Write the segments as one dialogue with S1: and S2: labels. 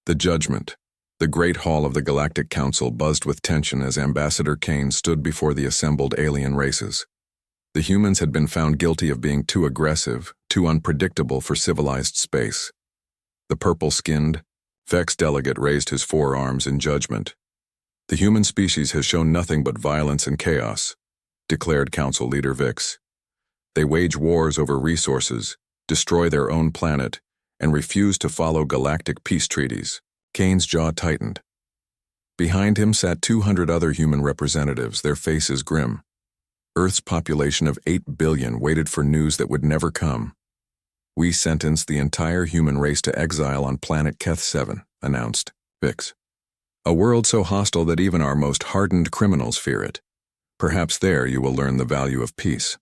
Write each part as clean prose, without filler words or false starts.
S1: The judgment. The Great Hall of the Galactic Council buzzed with tension as Ambassador Kane stood before the assembled alien races. The humans had been found guilty of being too aggressive, too unpredictable for civilized space. The purple-skinned, Vex delegate raised his forearms in judgment. "The human species has shown nothing but violence and chaos," declared Council Leader Vix. "They wage wars over resources, destroy their own planet, and refuse to follow galactic peace treaties." Kane's jaw tightened. Behind him sat 200 other human representatives, their faces grim. Earth's population of 8 billion waited for news that would never come. "We sentence the entire human race to exile on planet Keth-7, announced Vix. "A world so hostile that even our most hardened criminals fear it. Perhaps there you will learn the value of peace."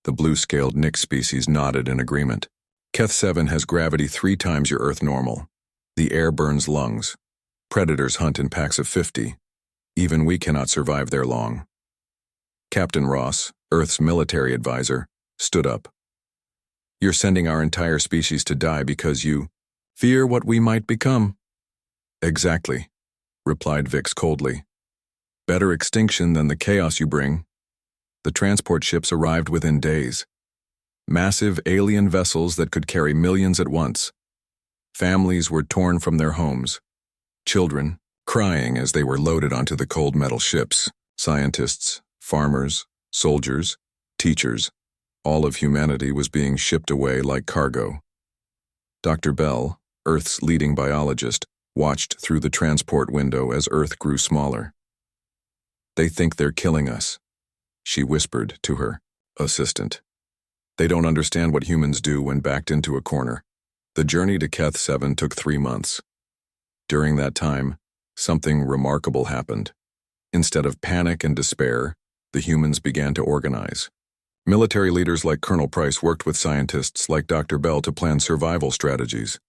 S1: The blue-scaled Nyx species nodded in agreement. "Keth-7 has gravity 3 times your Earth normal. The air burns lungs. Predators hunt in packs of 50. Even we cannot survive there long." Captain Ross, Earth's military advisor, stood up. "You're sending our entire species to die because you fear what we might become." "Exactly," replied Vix coldly. "Better extinction than the chaos you bring." The transport ships arrived within days. Massive alien vessels that could carry millions at once. Families were torn from their homes. Children, crying as they were loaded onto the cold metal ships. Scientists, farmers, soldiers, teachers, all of humanity was being shipped away like cargo. Dr. Bell, Earth's leading biologist, watched through the transport window as Earth grew smaller. "They think they're killing us," she whispered to her assistant. "They don't understand what humans do when backed into a corner." The journey to Keth-7 took 3 months. During that time, something remarkable happened. Instead of panic and despair, the humans began to organize. Military leaders like Colonel Price worked with scientists like Dr. Bell to plan survival strategies.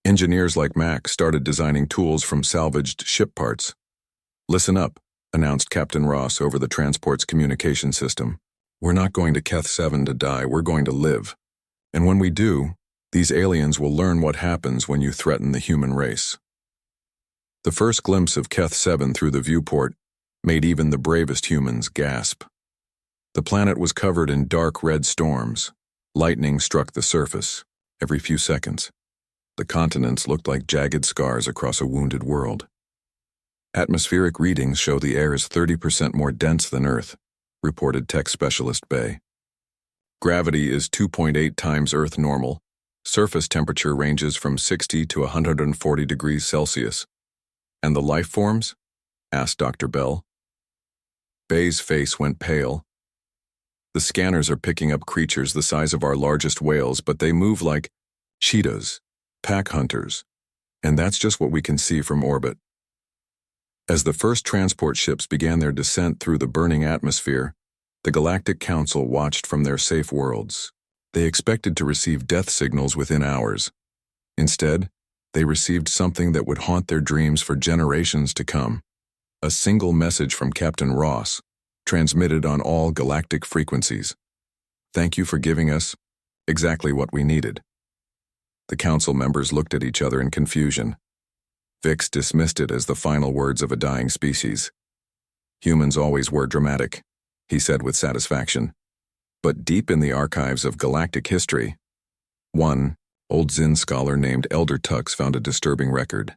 S1: Engineers like Mac started designing tools from salvaged ship parts. "Listen up," announced Captain Ross over the transport's communication system. "We're not going to Keth-7 to die, we're going to live. And when we do, these aliens will learn what happens when you threaten the human race." The first glimpse of Keth-7 through the viewport made even the bravest humans gasp. The planet was covered in dark red storms. Lightning struck the surface every few seconds. The continents looked like jagged scars across a wounded world. "Atmospheric readings show the air is 30% more dense than Earth," reported tech specialist Bay. "Gravity is 2.8 times Earth normal. Surface temperature ranges from 60 to 140 degrees Celsius. And the life forms?" asked Dr. Bell. Bay's face went pale. "The scanners are picking up creatures the size of our largest whales, but they move like cheetahs, pack hunters, and that's just what we can see from orbit." As the first transport ships began their descent through the burning atmosphere, the Galactic Council watched from their safe worlds. They expected to receive death signals within hours. Instead, they received something that would haunt their dreams for generations to come. A single message from Captain Ross, transmitted on all galactic frequencies. "Thank you for giving us exactly what we needed." The council members looked at each other in confusion. Vix dismissed it as the final words of a dying species. "Humans always were dramatic," he said with satisfaction. But deep in the archives of galactic history, one old Zin scholar named Elder Tux found a disturbing record.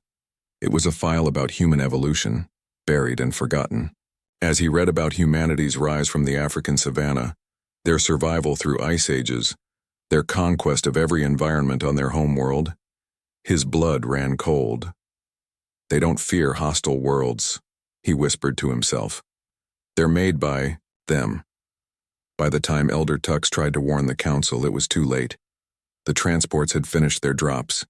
S1: It was a file about human evolution, buried and forgotten. As he read about humanity's rise from the African savanna, their survival through ice ages, their conquest of every environment on their home world, his blood ran cold. "They don't fear hostile worlds," he whispered to himself. "They're made by them." By the time Elder Tux tried to warn the council, it was too late. The transports had finished their drops.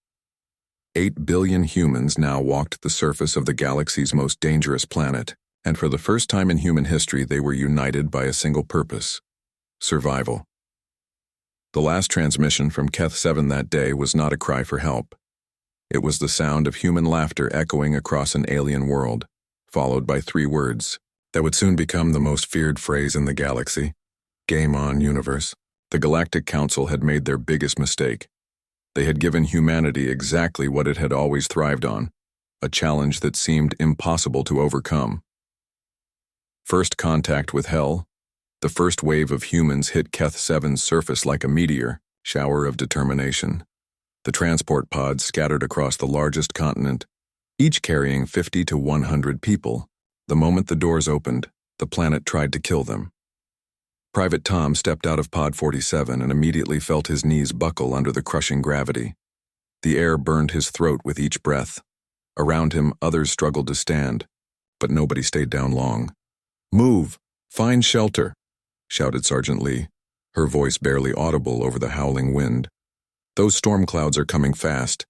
S1: 8 billion humans now walked the surface of the galaxy's most dangerous planet, and for the first time in human history they were united by a single purpose: survival. The last transmission from Keth-7 that day was not a cry for help. It was the sound of human laughter echoing across an alien world, followed by 3 words that would soon become the most feared phrase in the galaxy: "Game on, universe." The Galactic Council had made their biggest mistake. They had given humanity exactly what it had always thrived on, a challenge that seemed impossible to overcome. First contact with Hell. The first wave of humans hit Keth-7's surface like a meteor, shower of determination. The transport pods scattered across the largest continent, each carrying 50 to 100 people. The moment the doors opened, the planet tried to kill them. Private Tom stepped out of Pod 47 and immediately felt his knees buckle under the crushing gravity. The air burned his throat with each breath. Around him, others struggled to stand, but nobody stayed down long. "Move! Find shelter!" shouted Sergeant Lee, her voice barely audible over the howling wind. "Those storm clouds are coming fast."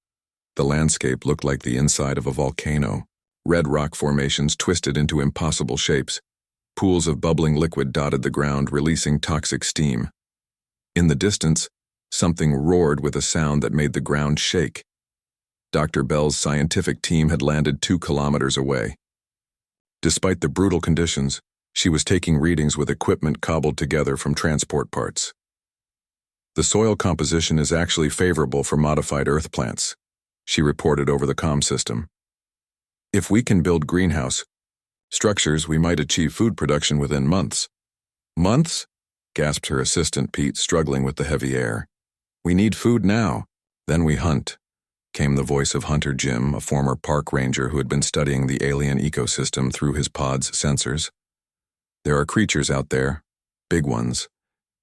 S1: The landscape looked like the inside of a volcano. Red rock formations twisted into impossible shapes. Pools of bubbling liquid dotted the ground, releasing toxic steam. In the distance, something roared with a sound that made the ground shake. Dr. Bell's scientific team had landed 2 kilometers away. Despite the brutal conditions, she was taking readings with equipment cobbled together from transport parts. "The soil composition is actually favorable for modified earth plants," she reported over the comm system. "If we can build greenhouse structures, we might achieve food production within months." "Months?" gasped her assistant Pete, struggling with the heavy air. "We need food now. Then we hunt," came the voice of Hunter Jim, a former park ranger who had been studying the alien ecosystem through his pod's sensors. "There are creatures out there, big ones.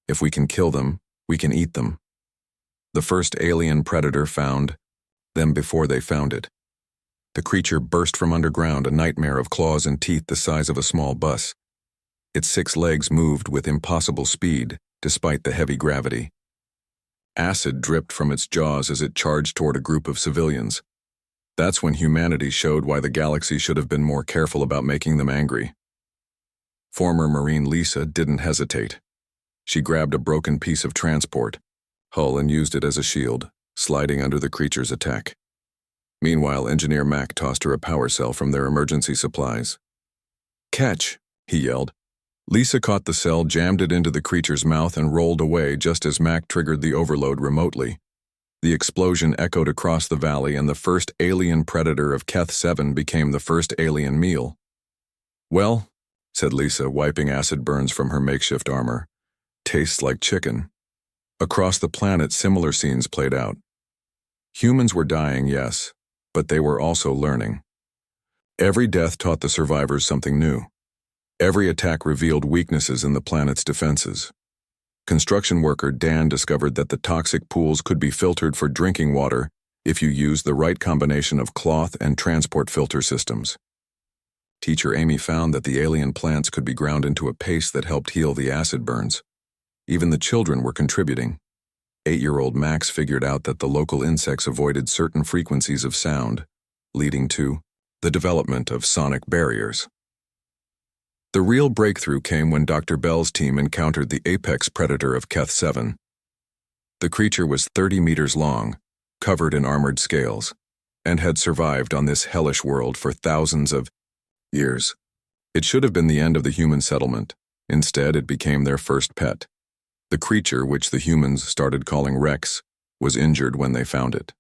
S1: If we can kill them, we can eat them." The first alien predator found them before they found it. The creature burst from underground, a nightmare of claws and teeth the size of a small bus. Its 6 legs moved with impossible speed, despite the heavy gravity. Acid dripped from its jaws as it charged toward a group of civilians. That's when humanity showed why the galaxy should have been more careful about making them angry. Former Marine Lisa didn't hesitate. She grabbed a broken piece of transport hull and used it as a shield, sliding under the creature's attack. Meanwhile, Engineer Mac tossed her a power cell from their emergency supplies. "Catch!" he yelled. Lisa caught the cell, jammed it into the creature's mouth, and rolled away just as Mac triggered the overload remotely. The explosion echoed across the valley, and the first alien predator of Keth-7 became the first alien meal. "Well," said Lisa, wiping acid burns from her makeshift armor, "tastes like chicken." Across the planet, similar scenes played out. Humans were dying, yes, but they were also learning. Every death taught the survivors something new. Every attack revealed weaknesses in the planet's defenses. Construction worker Dan discovered that the toxic pools could be filtered for drinking water if you used the right combination of cloth and transport filter systems. Teacher Amy found that the alien plants could be ground into a paste that helped heal the acid burns. Even the children were contributing. 8-year-old Max figured out that the local insects avoided certain frequencies of sound, leading to the development of sonic barriers. The real breakthrough came when Dr. Bell's team encountered the apex predator of Keth-7. The creature was 30 meters long, covered in armored scales, and had survived on this hellish world for thousands of years. It should have been the end of the human settlement. Instead, it became their first pet. The creature, which the humans started calling Rex, was injured when they found it.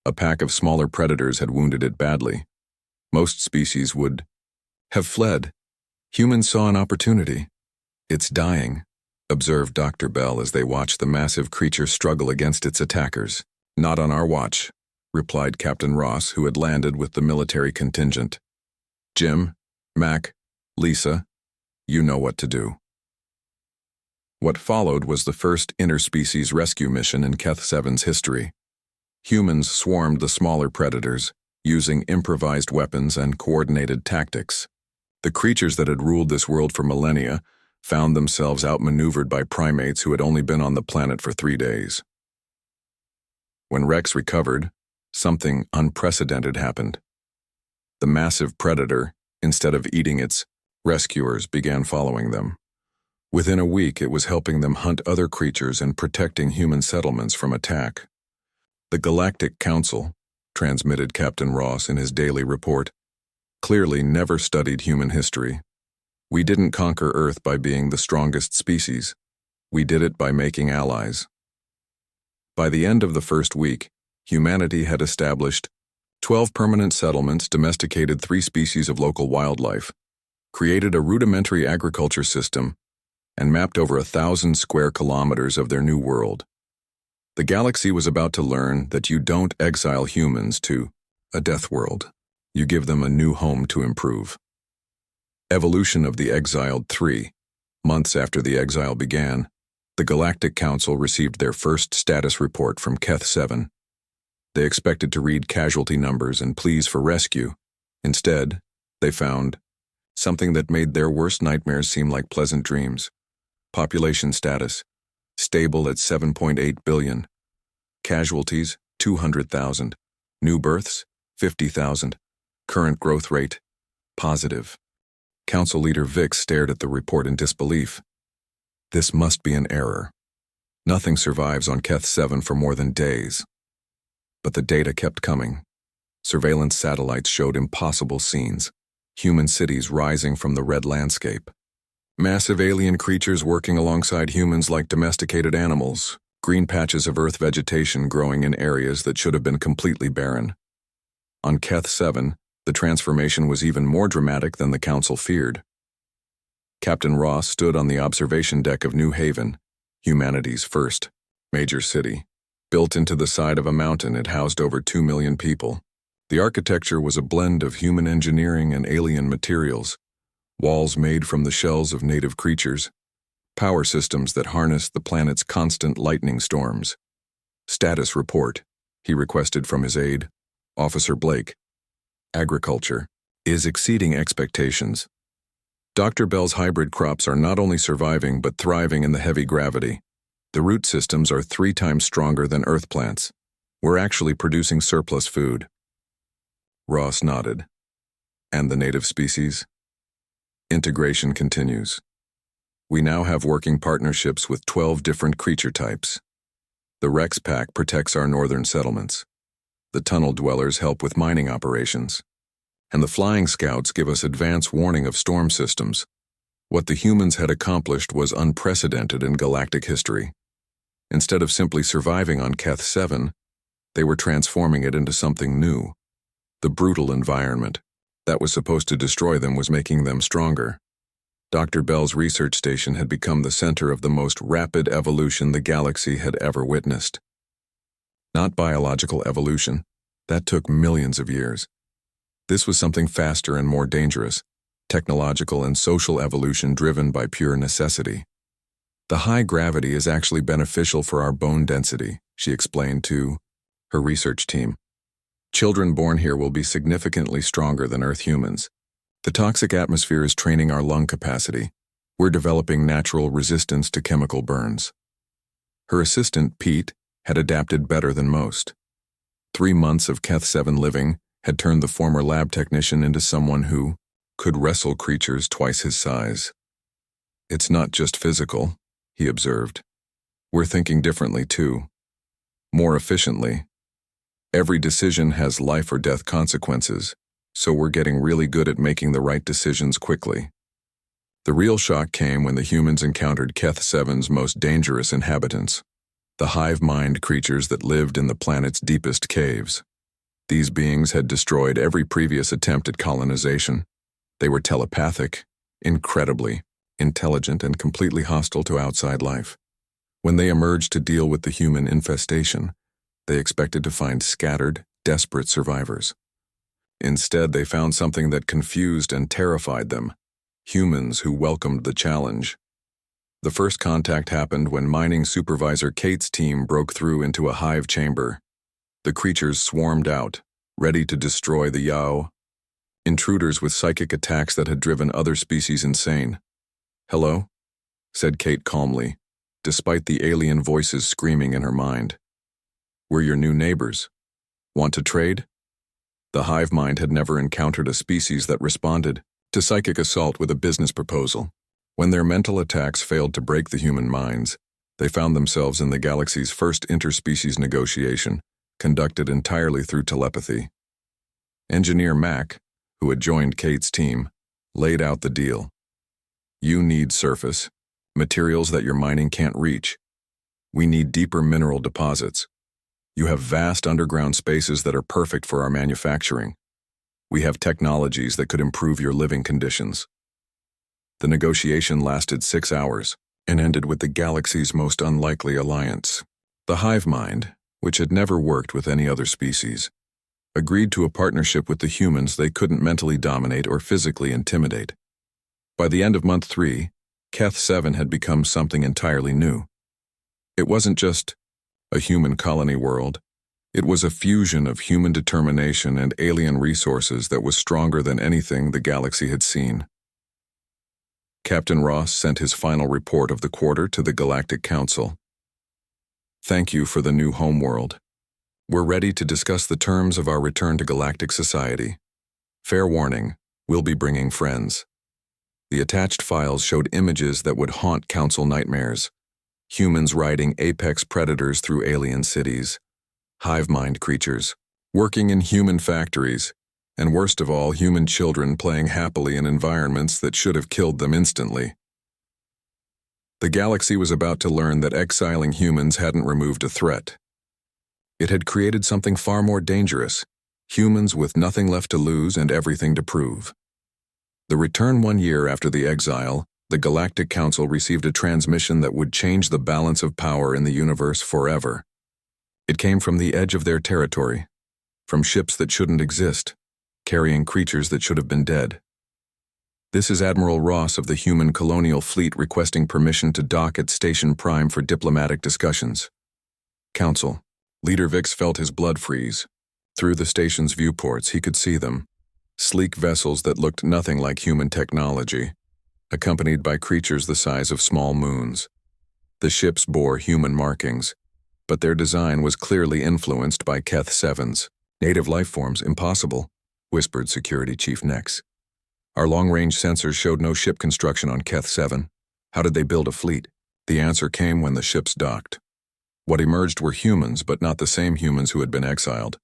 S1: A pack of smaller predators had wounded it badly. Most species would have fled. Humans saw an opportunity. "It's dying," observed Dr. Bell as they watched the massive creature struggle against its attackers. "Not on our watch," replied Captain Ross, who had landed with the military contingent. "Jim, Mac, Lisa, you know what to do." What followed was the first interspecies rescue mission in Keth-7's history. Humans swarmed the smaller predators, using improvised weapons and coordinated tactics. The creatures that had ruled this world for millennia found themselves outmaneuvered by primates who had only been on the planet for 3 days. When Rex recovered, something unprecedented happened. The massive predator, instead of eating its rescuers, began following them. Within a week, it was helping them hunt other creatures and protecting human settlements from attack. "The Galactic Council," transmitted Captain Ross in his daily report, "clearly never studied human history. We didn't conquer Earth by being the strongest species. We did it by making allies." By the end of the first week, humanity had established 12 permanent settlements, domesticated 3 species of local wildlife, created a rudimentary agriculture system, and mapped over 1,000 square kilometers of their new world. The galaxy was about to learn that you don't exile humans to a death world. You give them a new home to improve. Evolution of the exiled 3. Months after the exile began, the Galactic Council received their first status report from Keth-7. They expected to read casualty numbers and pleas for rescue. Instead, they found something that made their worst nightmares seem like pleasant dreams. Population status, stable at 7.8 billion. Casualties, 200,000. New births, 50,000. Current growth rate, positive. Council leader Vic stared at the report in disbelief. This must be an error. Nothing survives on Keth-7 for more than days. But the data kept coming. Surveillance satellites showed impossible scenes. Human cities rising from the red landscape. Massive alien creatures working alongside humans like domesticated animals. Green patches of Earth vegetation growing in areas that should have been completely barren. On Keth-7, the transformation was even more dramatic than the Council feared. Captain Ross stood on the observation deck of New Haven, humanity's first major city. Built into the side of a mountain, it housed over 2 million people. The architecture was a blend of human engineering and alien materials, walls made from the shells of native creatures, power systems that harnessed the planet's constant lightning storms. Status report, he requested from his aide, Officer Blake. Agriculture is exceeding expectations. Dr. Bell's hybrid crops are not only surviving but thriving in the heavy gravity. The root systems are 3 times stronger than Earth plants. We're actually producing surplus food. Ross nodded. And the native species? Integration continues. We now have working partnerships with 12 different creature types. The Rex Pack protects our northern settlements. The Tunnel Dwellers help with mining operations. And the Flying Scouts give us advance warning of storm systems. What the humans had accomplished was unprecedented in galactic history. Instead of simply surviving on Keth-7, they were transforming it into something new. The brutal environment that was supposed to destroy them was making them stronger. Dr. Bell's research station had become the center of the most rapid evolution the galaxy had ever witnessed. Not biological evolution. That took millions of years. This was something faster and more dangerous, technological and social evolution driven by pure necessity. The high gravity is actually beneficial for our bone density, she explained to her research team. Children born here will be significantly stronger than Earth humans. The toxic atmosphere is training our lung capacity. We're developing natural resistance to chemical burns. Her assistant, Pete, had adapted better than most. 3 months of Keth-7 living had turned the former lab technician into someone who could wrestle creatures twice his size. It's not just physical, he observed. We're thinking differently too. More efficiently. Every decision has life or death consequences, so we're getting really good at making the right decisions quickly. The real shock came when the humans encountered Keth-7's most dangerous inhabitants, the hive-mind creatures that lived in the planet's deepest caves. These beings had destroyed every previous attempt at colonization. They were telepathic, incredibly intelligent, and completely hostile to outside life. When they emerged to deal with the human infestation, they expected to find scattered, desperate survivors. Instead, they found something that confused and terrified them, humans who welcomed the challenge. The first contact happened when mining supervisor Kate's team broke through into a hive chamber. The creatures swarmed out, ready to destroy the Yao, intruders with psychic attacks that had driven other species insane. "Hello?" said Kate calmly, despite the alien voices screaming in her mind. "We're your new neighbors. Want to trade?" The hive mind had never encountered a species that responded to psychic assault with a business proposal. When their mental attacks failed to break the human minds, they found themselves in the galaxy's first interspecies negotiation, conducted entirely through telepathy. Engineer Mac, who had joined Kate's team, laid out the deal. You need surface, materials that your mining can't reach. We need deeper mineral deposits. You have vast underground spaces that are perfect for our manufacturing. We have technologies that could improve your living conditions. The negotiation lasted 6 hours and ended with the galaxy's most unlikely alliance. The hive mind, which had never worked with any other species, agreed to a partnership with the humans they couldn't mentally dominate or physically intimidate. By the end of month 3, Keth 7 had become something entirely new. It wasn't just a human colony world. It was a fusion of human determination and alien resources that was stronger than anything the galaxy had seen. Captain Ross sent his final report of the quarter to the Galactic Council. Thank you for the new homeworld. We're ready to discuss the terms of our return to galactic society. Fair warning, we'll be bringing friends. The attached files showed images that would haunt Council nightmares. Humans riding apex predators through alien cities. Hive mind creatures, working in human factories, and worst of all, human children playing happily in environments that should have killed them instantly. The galaxy was about to learn that exiling humans hadn't removed a threat. It had created something far more dangerous, humans with nothing left to lose and everything to prove. The return 1 year after the exile, the Galactic Council received a transmission that would change the balance of power in the universe forever. It came from the edge of their territory, from ships that shouldn't exist, carrying creatures that should have been dead. This is Admiral Ross of the human colonial fleet requesting permission to dock at Station Prime for diplomatic discussions. Council. Leader Vix felt his blood freeze. Through the station's viewports, he could see them. Sleek vessels that looked nothing like human technology, accompanied by creatures the size of small moons. The ships bore human markings, but their design was clearly influenced by Keth 7's. Native life forms, impossible, whispered Security Chief Nex. Our long-range sensors showed no ship construction on Keth 7. How did they build a fleet? The answer came when the ships docked. What emerged were humans, but not the same humans who had been exiled.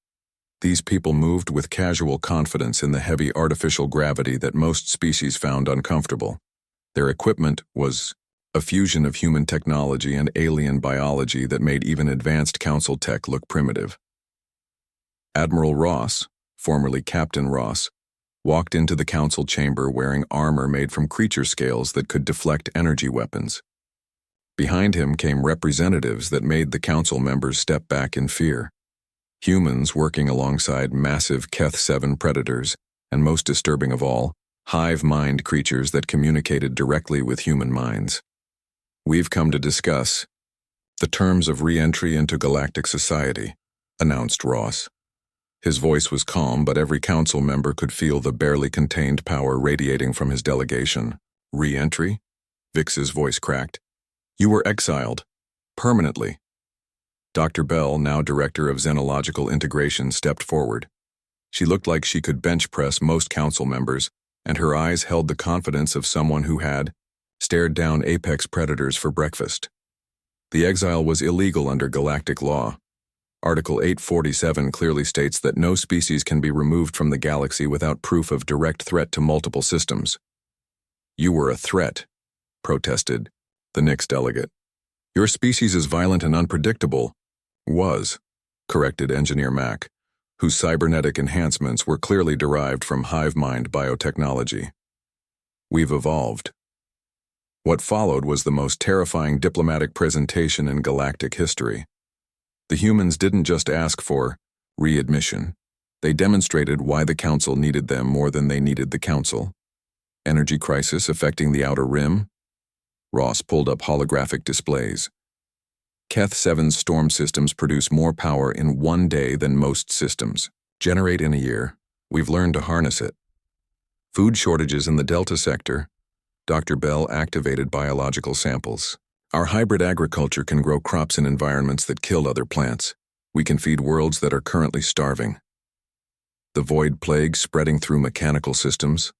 S1: These people moved with casual confidence in the heavy artificial gravity that most species found uncomfortable. Their equipment was a fusion of human technology and alien biology that made even advanced council tech look primitive. Admiral Ross, formerly Captain Ross, walked into the council chamber wearing armor made from creature scales that could deflect energy weapons. Behind him came representatives that made the council members step back in fear. Humans working alongside massive Keth 7 predators, and most disturbing of all, hive mind creatures that communicated directly with human minds. We've come to discuss the terms of re-entry into galactic society, announced Ross. His voice was calm, but every council member could feel the barely contained power radiating from his delegation. Re-entry? Vix's voice cracked. You were exiled. Permanently. Dr. Bell, now director of Xenological Integration, stepped forward. She looked like she could bench press most council members, and her eyes held the confidence of someone who had stared down apex predators for breakfast. The exile was illegal under galactic law. Article 847 clearly states that no species can be removed from the galaxy without proof of direct threat to multiple systems. You were a threat, protested the Nix delegate. Your species is violent and unpredictable. Was, corrected Engineer Mack, whose cybernetic enhancements were clearly derived from hive mind biotechnology. We've evolved. What followed was the most terrifying diplomatic presentation in galactic history. The humans didn't just ask for readmission. They demonstrated why the Council needed them more than they needed the Council. Energy crisis affecting the Outer Rim? Ross pulled up holographic displays. Keth 7's storm systems produce more power in 1 day than most systems. Generate in a year. We've learned to harness it. Food shortages in the Delta sector. Dr. Bell activated biological samples. Our hybrid agriculture can grow crops in environments that kill other plants. We can feed worlds that are currently starving. The void plague spreading through mechanical systems.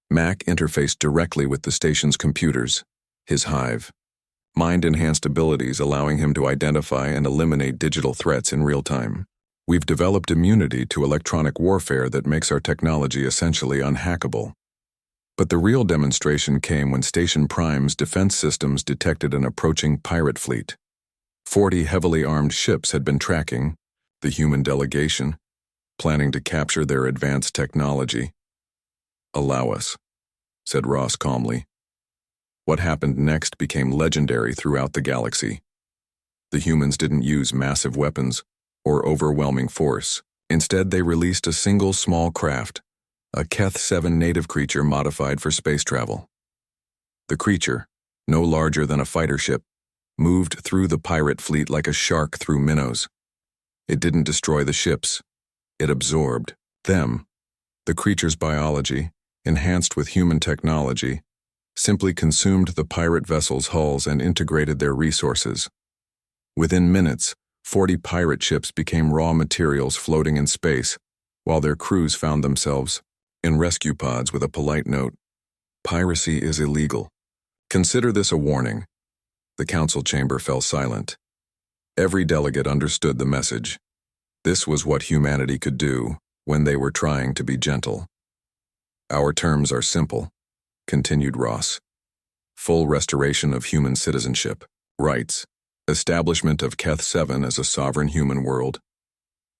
S1: Mac interfaced directly with the station's computers, his hive. Mind-enhanced abilities allowing him to identify and eliminate digital threats in real time. We've developed immunity to electronic warfare that makes our technology essentially unhackable. But the real demonstration came when Station Prime's defense systems detected an approaching pirate fleet. 40 heavily armed ships had been tracking the human delegation, planning to capture their advanced technology. "Allow us," said Ross calmly. What happened next became legendary throughout the galaxy. The humans didn't use massive weapons or overwhelming force. Instead, they released a single small craft, a Keth-7 native creature modified for space travel. The creature, no larger than a fighter ship, moved through the pirate fleet like a shark through minnows. It didn't destroy the ships. It absorbed them. The creature's biology, enhanced with human technology, simply consumed the pirate vessels' hulls and integrated their resources. Within minutes, 40 pirate ships became raw materials floating in space, while their crews found themselves in rescue pods with a polite note: "Piracy is illegal. Consider this a warning." The council chamber fell silent. Every delegate understood the message. This was what humanity could do when they were trying to be gentle. "Our terms are simple," continued Ross. "Full restoration of human citizenship, rights, establishment of Keth-7 as a sovereign human world,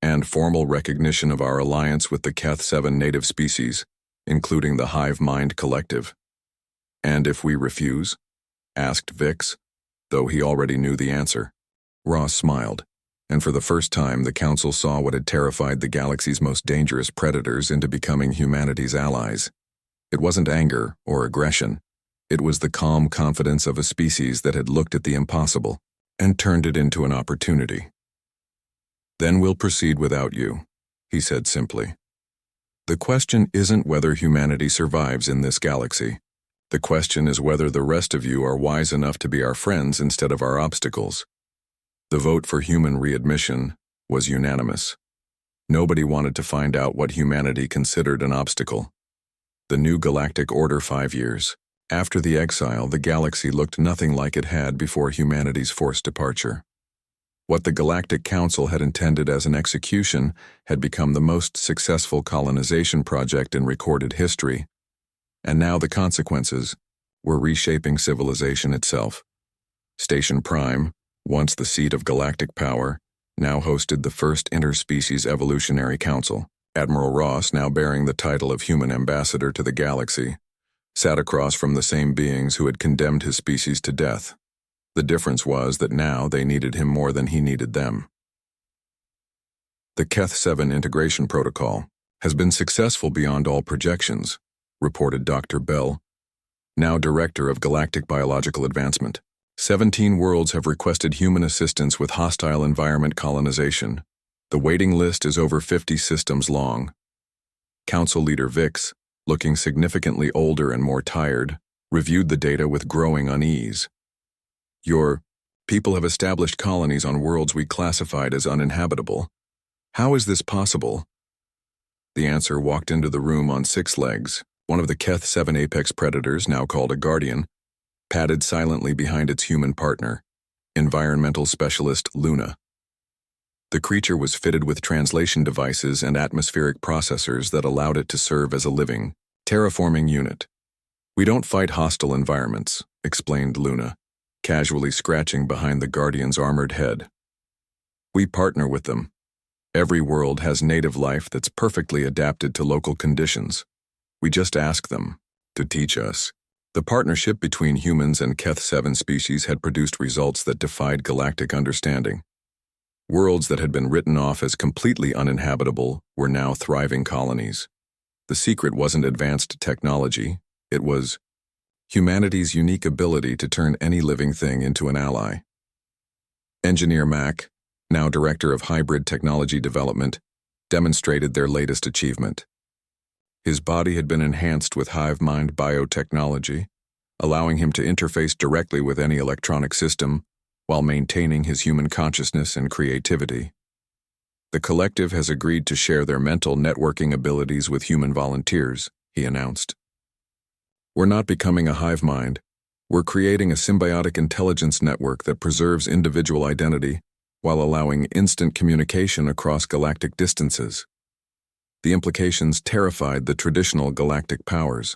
S1: and formal recognition of our alliance with the Keth-7 native species, including the Hive Mind Collective." "And if we refuse?" asked Vix, though he already knew the answer. Ross smiled, and for the first time the council saw what had terrified the galaxy's most dangerous predators into becoming humanity's allies. It wasn't anger or aggression. It was the calm confidence of a species that had looked at the impossible and turned it into an opportunity. "Then we'll proceed without you," he said simply. "The question isn't whether humanity survives in this galaxy. The question is whether the rest of you are wise enough to be our friends instead of our obstacles." The vote for human readmission was unanimous. Nobody wanted to find out what humanity considered an obstacle. The new galactic order 5 years. After the exile, the galaxy looked nothing like it had before humanity's forced departure. What the Galactic Council had intended as an execution had become the most successful colonization project in recorded history, and now the consequences were reshaping civilization itself. Station Prime, once the seat of galactic power, now hosted the first interspecies evolutionary council. Admiral Ross, now bearing the title of human ambassador to the galaxy, sat across from the same beings who had condemned his species to death. The difference was that now they needed him more than he needed them. "The Keth-7 integration protocol has been successful beyond all projections," reported Dr. Bell, now Director of Galactic Biological Advancement. 17 worlds have requested human assistance with hostile environment colonization. The waiting list is over 50 systems long. Council Leader Vix, looking significantly older and more tired, reviewed the data with growing unease. "Your people have established colonies on worlds we classified as uninhabitable. How is this possible?" The answer walked into the room on 6 legs. One of the Keth-7 apex predators, now called a Guardian, padded silently behind its human partner, environmental specialist Luna. The creature was fitted with translation devices and atmospheric processors that allowed it to serve as a living, terraforming unit. "We don't fight hostile environments," explained Luna, casually scratching behind the Guardian's armored head. "We partner with them. Every world has native life that's perfectly adapted to local conditions. We just ask them to teach us." The partnership between humans and Keth-7 species had produced results that defied galactic understanding. Worlds that had been written off as completely uninhabitable were now thriving colonies. The secret wasn't advanced technology, it was humanity's unique ability to turn any living thing into an ally. Engineer Mack, now Director of Hybrid Technology Development, demonstrated their latest achievement. His body had been enhanced with hive mind biotechnology, allowing him to interface directly with any electronic system while maintaining his human consciousness and creativity. "The collective has agreed to share their mental networking abilities with human volunteers," he announced. "We're not becoming a hive mind. We're creating a symbiotic intelligence network that preserves individual identity while allowing instant communication across galactic distances." The implications terrified the traditional galactic powers.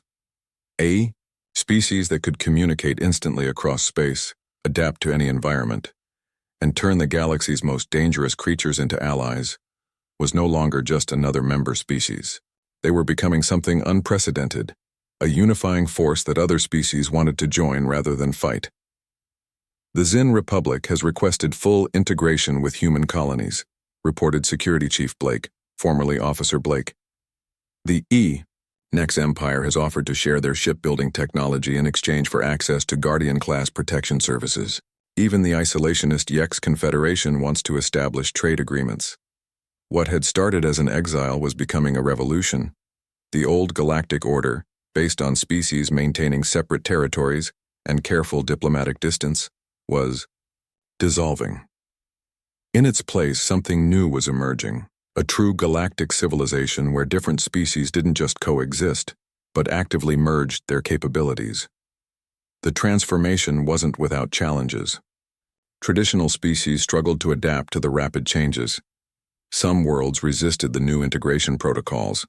S1: A species that could communicate instantly across space, adapt to any environment, and turn the galaxy's most dangerous creatures into allies, was no longer just another member species. They were becoming something unprecedented, a unifying force that other species wanted to join rather than fight. The Zin Republic has requested full integration with human colonies, reported Security Chief Blake, formerly Officer Blake. The Nex Empire has offered to share their shipbuilding technology in exchange for access to Guardian-class protection services. Even the isolationist Yex Confederation wants to establish trade agreements. What had started as an exile was becoming a revolution. The old Galactic Order, based on species maintaining separate territories and careful diplomatic distance, was dissolving. In its place, something new was emerging, a true galactic civilization where different species didn't just coexist, but actively merged their capabilities. The transformation wasn't without challenges. Traditional species struggled to adapt to the rapid changes. Some worlds resisted the new integration protocols.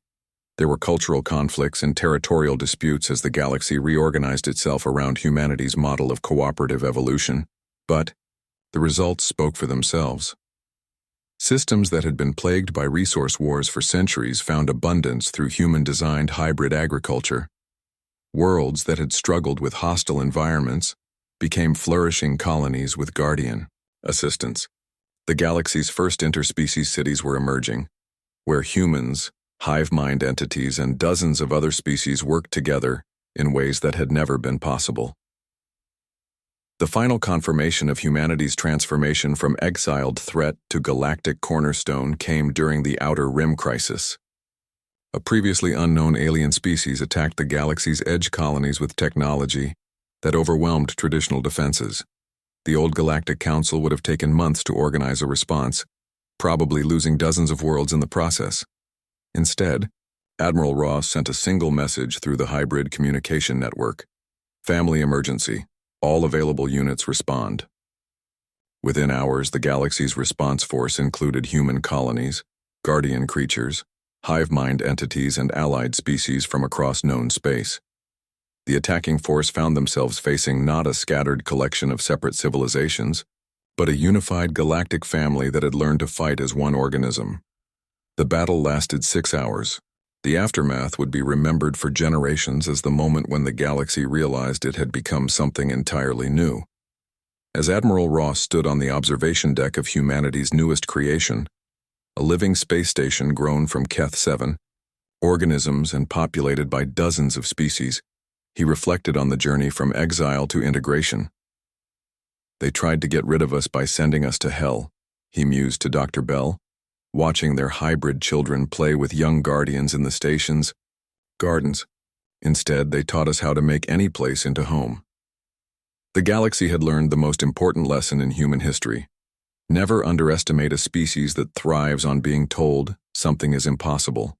S1: There were cultural conflicts and territorial disputes as the galaxy reorganized itself around humanity's model of cooperative evolution, but the results spoke for themselves. Systems that had been plagued by resource wars for centuries found abundance through human-designed hybrid agriculture. Worlds that had struggled with hostile environments became flourishing colonies with Guardian assistance. The galaxy's first interspecies cities were emerging, where humans, hive mind entities, and dozens of other species worked together in ways that had never been possible. The final confirmation of humanity's transformation from exiled threat to galactic cornerstone came during the Outer Rim Crisis. A previously unknown alien species attacked the galaxy's edge colonies with technology that overwhelmed traditional defenses. The old Galactic Council would have taken months to organize a response, probably losing dozens of worlds in the process. Instead, Admiral Ross sent a single message through the hybrid communication network: "Family emergency. All available units respond." Within hours, the galaxy's response force included human colonies, guardian creatures, hive mind entities, and allied species from across known space. The attacking force found themselves facing not a scattered collection of separate civilizations, but a unified galactic family that had learned to fight as one organism. The battle lasted 6 hours. The aftermath would be remembered for generations as the moment when the galaxy realized it had become something entirely new. As Admiral Ross stood on the observation deck of humanity's newest creation, a living space station grown from Keth-7, organisms and populated by dozens of species, he reflected on the journey from exile to integration. "They tried to get rid of us by sending us to hell," he mused to Dr. Bell, watching their hybrid children play with young guardians in the station's gardens. Instead, they taught us how to make any place into home. The galaxy had learned the most important lesson in human history: never underestimate a species that thrives on being told something is impossible.